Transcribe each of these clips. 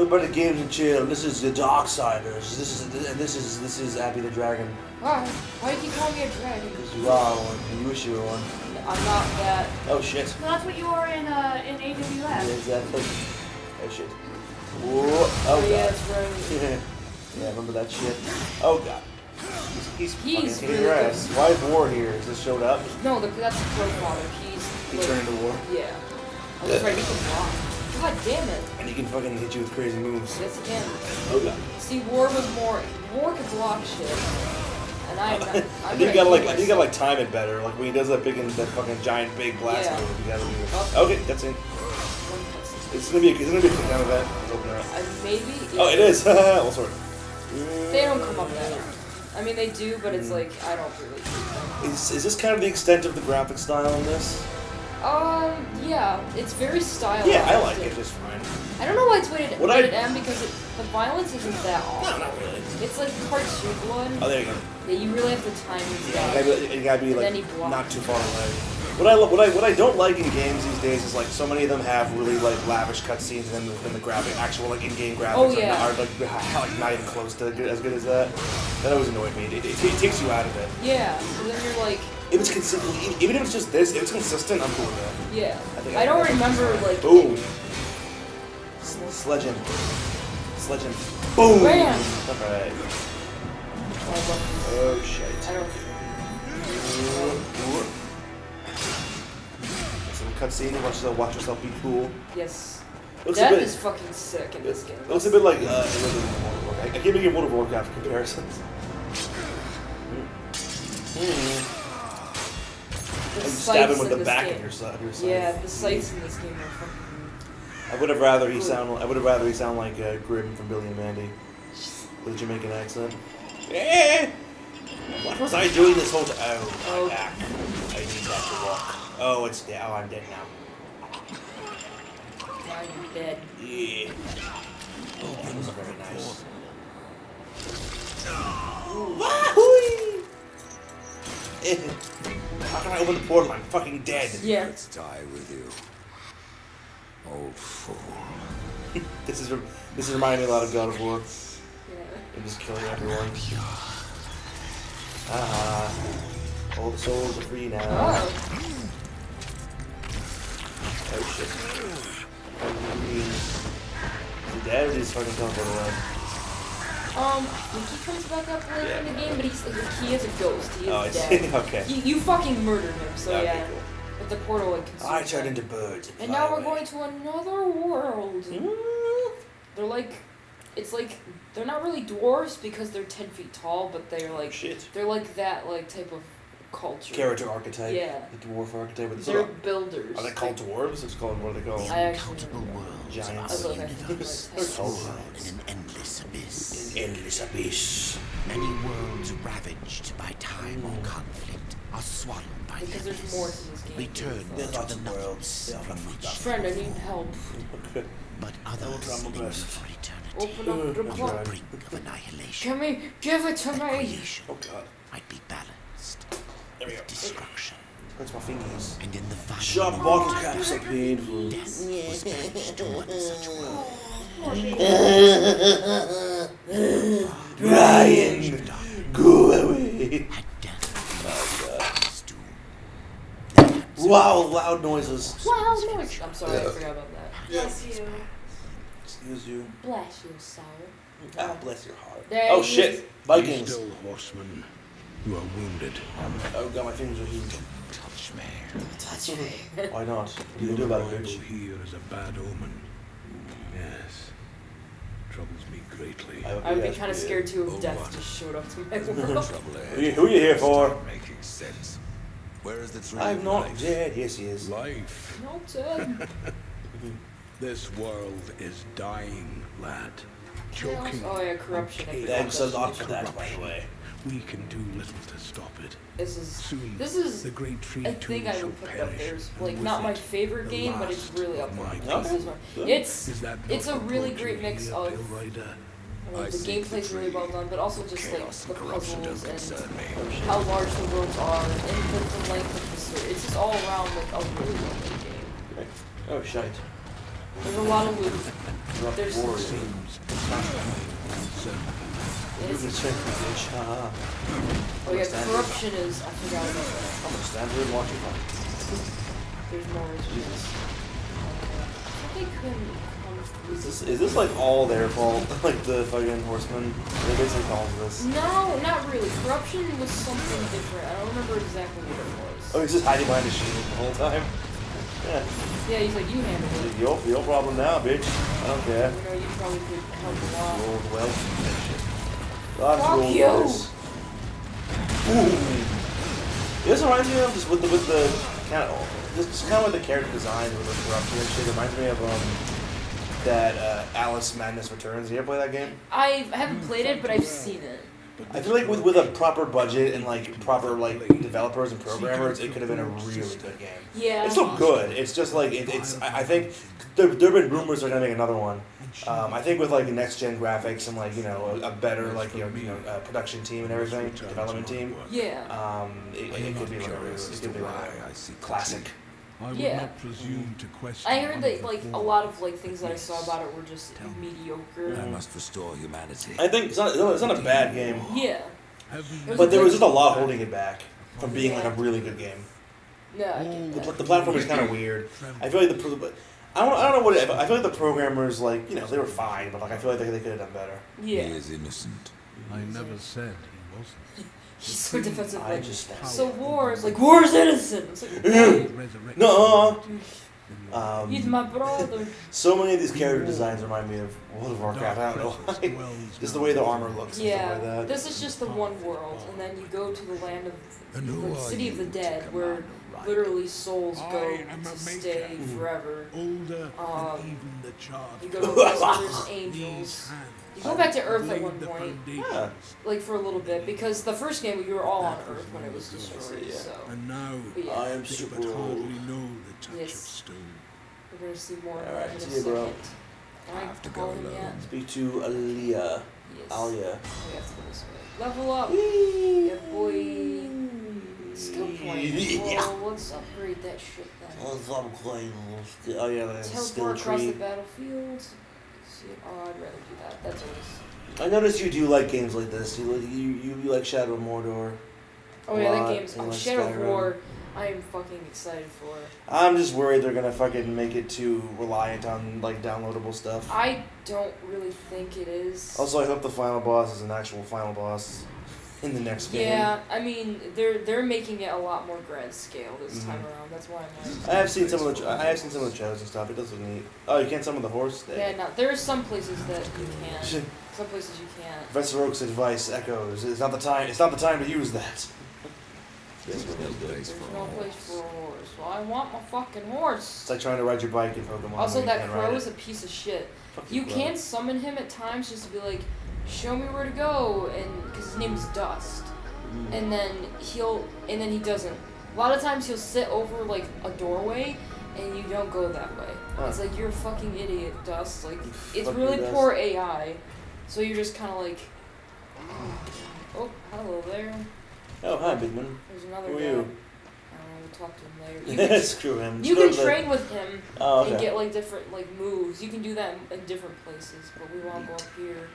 everybody, games and chill. This is the Darksiders. This is Abby the Dragon. Why do you keep calling me a dragon? Because you are one, and you wish you were one. I'm not that. Oh shit. No, that's what you are in AWS. Yeah, exactly. Oh shit. Whoa. Oh God. yeah, that's right. Yeah, remember that shit? Oh god. He's fucking really kicking your ass. Why is War here? Has this showed up? No, that's the Crowfather. He like, turned into War? Yeah. Oh, that's right, he can block. God damn it. And he can fucking hit you with crazy moves. Yes, he can. Oh god. See, War can block shit. And I'm I think you gotta like time it better. Like when he does that fucking giant big blast move, you gotta do it. Okay, that's it. It's gonna be a quick down event. Open her up. Maybe. Yeah. Oh, it is. Well, sort of. They don't come up that often. I mean, they do, but it's like I don't really treat them. Is this kind of the extent of the graphic style in this? Yeah, it's very stylized. Yeah, I like it just fine. I don't know why it's rated M because the violence isn't that awful. No, not really. It's like cartoon blood. Oh, there you go. Yeah, you really have to time it. Yeah, you gotta be like not too far away. What I don't like in games these days is like so many of them have really like lavish cutscenes and then the actual like in-game graphics are like not even close to as good as that. That always annoyed me. It takes you out of it. Yeah, so then you're like. If it's consistent, even if it's just this, if it's consistent, I'm cool with that. Yeah. I don't remember like. Boom. Sledge him. Boom. Bam. Alright. Oh shit. I don't. Some cutscene. Watch yourself be cool. Yes. That is fucking sick in this game. It looks a bit like I can't make World of Warcraft comparisons. You stab him with the back of your side. Yeah, the sights in this game are fucking. I would have rather he sound like Grim from Billy and Mandy with a Jamaican accent. Eh! What was I doing this whole time? Oh, my back. I need that to walk. Oh, it's dead. Oh, I'm dead now. Now you're dead. Yeah. Oh, that was very nice. Wahoo! How can I open the portal? I'm fucking dead. Yeah. Let's die with you. Oh, fool. This is reminding me a lot of God of War. Yeah. And just killing everyone. All the souls are free now. Oh. Oh shit. Is he dead or is he just fucking teleported away? I think he comes back up later in the game, but he is a ghost. He is dead. Okay. You fucking murdered him, so okay, yeah. Cool. But the portal like consumed I turned him. into birds. And now we're going to another world. They're like, it's like they're not really dwarves because they're 10 feet tall, but they're like they're like that like type of culture. Character archetype. Yeah. The dwarf archetype. They're builders. Are they called dwarves? It's called what are they called? I actually Giants. They're told in an endless abyss. An endless abyss. Many worlds ravaged by time or conflict are swallowed by because the there's more to this game. Return There's to lots the of worlds. nothingness, Friend, I need help. but others linger for eternity. Open up the On the clock. brink of annihilation. Give it to me. Creation Oh god. might be balanced There we go. with destruction. Hurts my fingers. And in the final Sharp bottle caps are painful. death was banished to one such world. Ryan, go away. Had death his doom. Wow, loud noises. Wow, noise. I'm sorry, I forgot about that. Bless you. Excuse you. Bless you, soul. Ah, bless your heart. There Oh he shit, is. Vikings. Still, horseman, you are wounded. Oh god, my fingers are healed. Touch me. Touch me. Why not? What do you Your do about it, arrival bitch? here is a bad omen. Yes, troubles me greatly. I would be kind of scared too if death just showed up to my world. Who are you here for? Making sense. Where is the tree? I'm not dead. Yes, he is. Life. Not dead. This world is dying, lad. Choking. Oh yeah, corruption. I forgot Thanks a that lot shit. for that, by the way. We can do little to stop it. Soon, This is the great tree I too think I shall would put it up perish, there. It's and like with not my it, favorite the game, but it's last really up of there. my Okay. This one. Good. It's Is that it's a not really approaching great mix me, of Bill Rider? the see gameplay is really well done, but also just like Chaos the and corruption puzzles don't concern me. and how large the worlds are, and the length of the story. It's just all around like a really well made game. Oh shite. There's a lot of loot. There's oh yeah, corruption is. I forgot about that. I'm gonna stand here and watch you fight. There's more Jesus. They couldn't come through. Is this like all their fault? Like the fucking horsemen? They basically caused this. No, not really. Corruption was something different. I don't remember exactly what it was. Oh, he's just hiding behind a shield the whole time? Yeah. Yeah, he's like, you handle it. Your problem now, bitch. I don't care. You know, you probably could help a lot. Rolled well. Fuck you! This reminds me of just with the kind of just kind of with the character design with the corruption and shit. It reminds me of that Alice Madness Returns. You ever play that game? I haven't played it, but I've seen it. I feel like with a proper budget and like proper like developers and programmers, it could have been a really good game. Yeah. It's still good. It's just like it's. I think there have been rumors they're gonna make another one. I think with like next gen graphics and like a better like production team and everything, development team. Yeah. It could be like a classic. I would Yeah. not presume to question. I heard that like a lot of like things that I saw about it were just mediocre. I must restore humanity. I think it's not a bad game. Yeah. But there was just a lot holding it back from being like a really good game. No, I get that. The platform is kind of weird. I feel like I don't know what I feel like the programmers like they were fine, but like I feel like they could have done better. Yeah. He is innocent. I never said he wasn't. He's so defensive. I Like, just so war's innocent. It's like, no. he's my brother. So many of these character designs remind me of World of Warcraft. I don't know why. Just the way the armor looks and stuff like Yeah, that. this is just the one world, and then you go to the land of the city of the dead, where literally souls go to stay forever. Older Um, than even the child. You go to a place where there's angels. You go back to Earth at one point, Yeah. like for a little bit, because the first game we were all on Earth when it was destroyed. Yeah. So And now but yeah, I am they super but old. hardly know the touch of Yes. stone. we're gonna see more of Alright, that in a see you, bro. second. Can I have to go call him alone. yet? Speak to Aaliyah. Yes. Alia. We have to go this way. Level up. Whee! Yeah, boy. Skill point. Yeah. Well, let's upgrade that shit then. Oh yeah, the skill Teleport across the tree. battlefield. See, oh, I'd rather do that. That's always. I noticed you do like games like this. You like Shadow of Mordor. Oh yeah, that lot, game's. and Oh, like Shadow of Skyrim. War. I am fucking excited for. I'm just worried they're gonna fucking make it too reliant on like downloadable stuff. I don't really think it is. Also, I hope the final boss is an actual final boss in the next game. Yeah, I mean they're making it a lot more grand scale this time around. That's why I'm like. I have seen some of the shows and stuff. It does look neat. Oh, you can't summon the horse? Yeah, no. There are some places that you can. Some places you can't. Professor Oak's advice echoes. It's not the time. It's not the time to use that. There's no place There's for no a place horse. for a horse. Well, I want my fucking horse. It's like trying to ride your bike in Pokemon. Also, when you that can't crow ride is it. a piece of shit. Fuck You crow. can summon him at times just to be like, show me where to go, and because his name is Dust, and then he doesn't. A lot of times he'll sit over like a doorway, and you don't go that way. Huh. It's like you're a fucking idiot, Dust. Like it's Fuck you, really Dust. poor AI, so you're just kind of like, oh, hello there. Oh, hi, Bigman. There's another Who are guy. you? I don't know. We'll talk to him later. You can, Screw him. you Screw can the- train with him. Oh, and okay. get like different like moves. You can do that in different places, but we want to go up here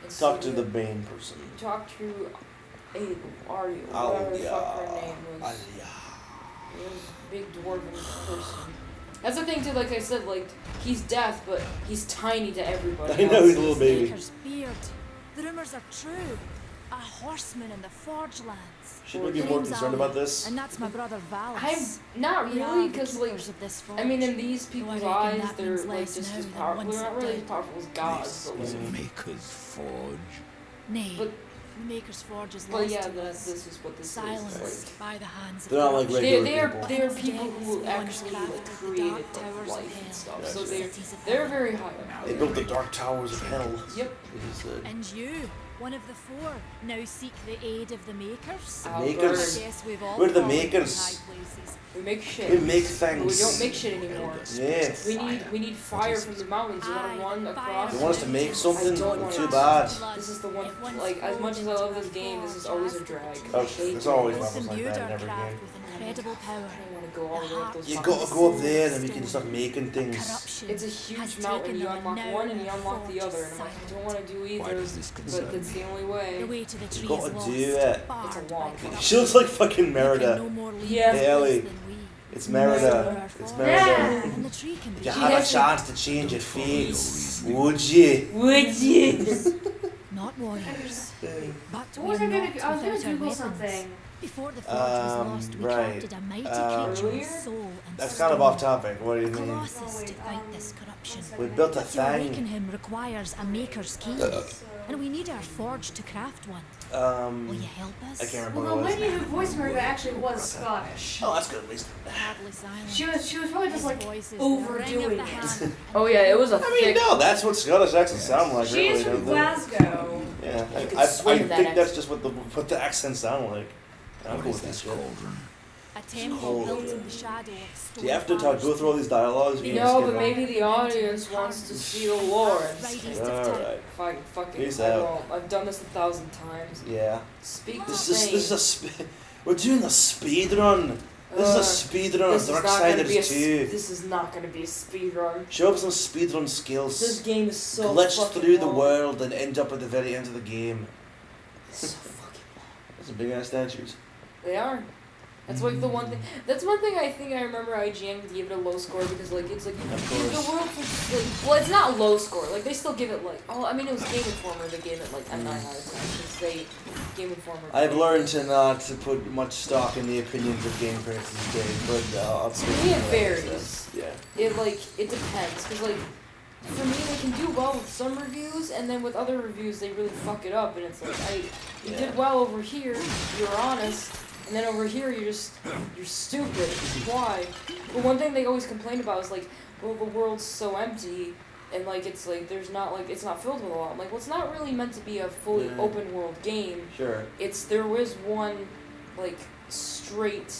and Talk see to the it. Bane person. Talk to Aiden, Aria, Oh, whatever the fuck her yeah. name was. Yeah. It was a big dwarven person. That's the thing too. Like I said, like he's deaf, but he's tiny to everybody. I know, else. he's a little baby. Maker's beard. The rumors are true. A horseman in the Forge Lands. Should we be more Name's concerned Alia, about this? And that's my brother Valis. I'm not We really, are the because like keepers of this forge. I mean, in these people's Though I reckon eyes, that they're means like less just now as than powerful. once They're not it really as did. powerful as gods, but This like. Maker's forge. Nay, But the Maker's Forge is but lost yeah, to this us. is what this Silenced is. by the hands of They're not like the regular They are people. they are Like, people death who is the one actually crafted like the created dark towers like of life hell. and stuff. Gotcha. So Cities of they're hell. very high up. They built the Dark Towers of Hell. Yep. It is, And you, One of the four now seek the aid of the makers. Makers? Yes, we've all We're the fallen in makers. high places. We make shit. We make But things. we don't make shit anymore. Yeah. We need fire from the mountains. You wanna run across? You want us to make something? I don't want Too to. bad. This is the one. Like as much as I love this game, this is always a drag. Oh, there's always It's levels like imbued that our in every craft game. with incredible power. I don't want to go all the way up those You fucking gotta go up stairs. there and we can start making things. Corruption It's a huge has mountain. taken You them, unlock and one now and you unlock the they're other. And I'm like, I don't want to do either, does this concern but it's the only The way. way to the trees gotta lost, do it. barred It's a by long corruption. She looks like fucking They can Merida. no more leave Yeah. this Hey, Ellie. place than we. It's Merida. It's Merida. And the tree can be If you She had a has to- chance to change your fates, would you? Would you? not warriors. But What we was are I not gonna do? I was without gonna our Google weapons. something. Before the forge was lost, we right. crafted a mighty Um, creature with soul and That's stone. kind of off topic. What do you A mean? colossus to fight this corruption. We built a To awaken thing. him requires a maker's key. And we need our forge to craft one. Will you help us? I can't remember Well, the what it was. lady who voiced Merida actually was Scottish. Oh, that's good at least. Hardly silent. She was probably just His like voice is the overdoing ring of the it. hand. Oh yeah, it was a I mean, thick. no, that's what Scottish accents sound like, She really, is from don't they? Glasgow. Yeah, You could I swim in that think that's accent. just what the accents sound like. I'm What cool is with that this shit. cauldron? A temple cold. built in the shadow of stone. Do you have to go through all these dialogues? You can No, skip but them? maybe the audience wants to see the lore. Alright. Fine, fuck it. Peace I out. won't. I've done this 1,000 times. Yeah. Speak the This same. is a we're doing the speed run. This is a speed run of This is not gonna be a Darksiders 2. This is not gonna be a speed run. Show up some speed run This skills. game is so Glitch fucking through the long. world and end up at the very end of the game. It's so fucking long. That's a big ass statues. They are. That's like the one thing. That's one thing I think I remember IGN gave it a low score because like it's like Of the course. world. Like, well, it's not low score. Like they still give it like. Oh, I mean it was Game Informer that gave it like a 9 out of 10 because they Game Informer. I've learned to not to put much stock in the opinions of game critics these days, but I'll To stick me, to it that. varies. Yeah. It like it depends because like for me they can do well with some reviews and then with other reviews they really fuck it up and it's like you did well over here, you're honest, and then over here you're stupid. Why? But one thing they always complain about is like, well, the world's so empty and like it's like there's not like it's not filled with a lot. I'm like, well, it's not really meant to be a fully Yeah. open world game. Sure. There was one like straight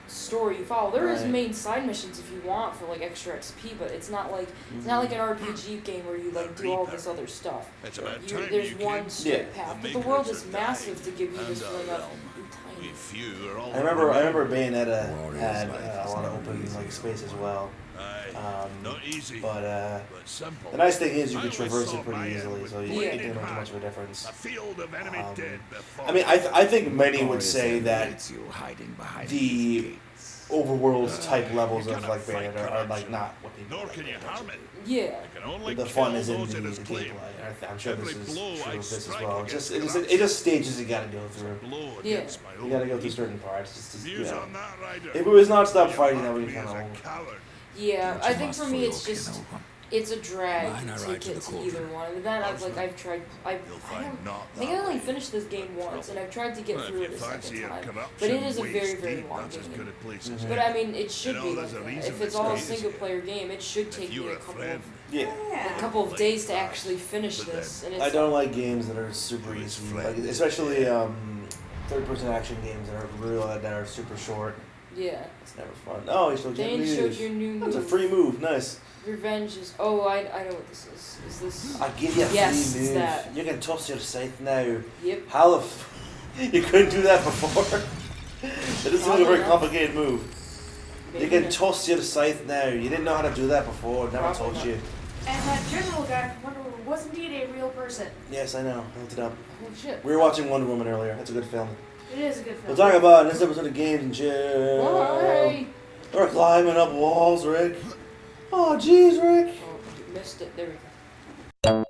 story you follow. There is Right. main side missions if you want for like extra XP, but it's not like an RPG game where you like do all this other stuff. It's about You, time there's you one came. straight Yeah. path, The but the world makers is are massive dying, to give you this and feeling our of realm. I'm We tiny. few are all I remember Bayonetta had a lot of open like space as well. Aye. Not easy, But but simple. the nice thing is you I can always traverse saw it pretty my easily, end so with you Yeah. it didn't make too much of a difference. A field of enemy dead before. I mean, I think many would say that you hiding behind the overworld type levels you of cannot like fight Bayonetta are like corruption. not what people Nor like can you Bayonetta. harm it. Yeah. You can only The kill fun is in those the it has gameplay. claimed. I'm sure this Every is blow true I of this as strike well. against It just stages you gotta go through. Blow Yeah. against my You gotta own go through people. certain parts. Just you Views know. on that, Ryder. If it was not stop You fighting, that mark would be me kind as of a old. coward. Yeah, But I you think must for me it's look in just over. it's a drag Mine are to right take to it the to core. either one. And then I've tried I You'll find not think I that only way. finished this game once and I've tried to get Well, through if it you a fancy second your time. corruption But it is a very, waist very deep, long that's as game. good a place as Mhm. But I mean, it should You know, be there's like a that. reason If it's it's all a crazy. single player game, it should take If you me were a a couple friend, a couple of days to actually finish But this. And it's I don't like games that are super Who is easy, Fred? like especially third-person action games that are super short. yeah. It's never fun. Oh, he showed you a Dane showed move. your new move. That's a free move. Nice. Revenge is. Oh, I know what this is. Is this? I give you a Yes, free it's move. that. You can toss your scythe now. Yep. How the you couldn't do that before? It is a Probably very not. complicated move. You Maybe can not. toss your scythe now. You didn't know how to do that before. Never Probably told not. you. And that general guy from Wonder Woman was indeed a real person. Yes, I know. I looked it up. Oh shit. We were watching Wonder Woman earlier. That's a good film. It is a good We'll film. talk about this episode of games and chill. Why? We're climbing up walls, Rick. Oh, jeez, Rick. Oh, you missed it. There we go.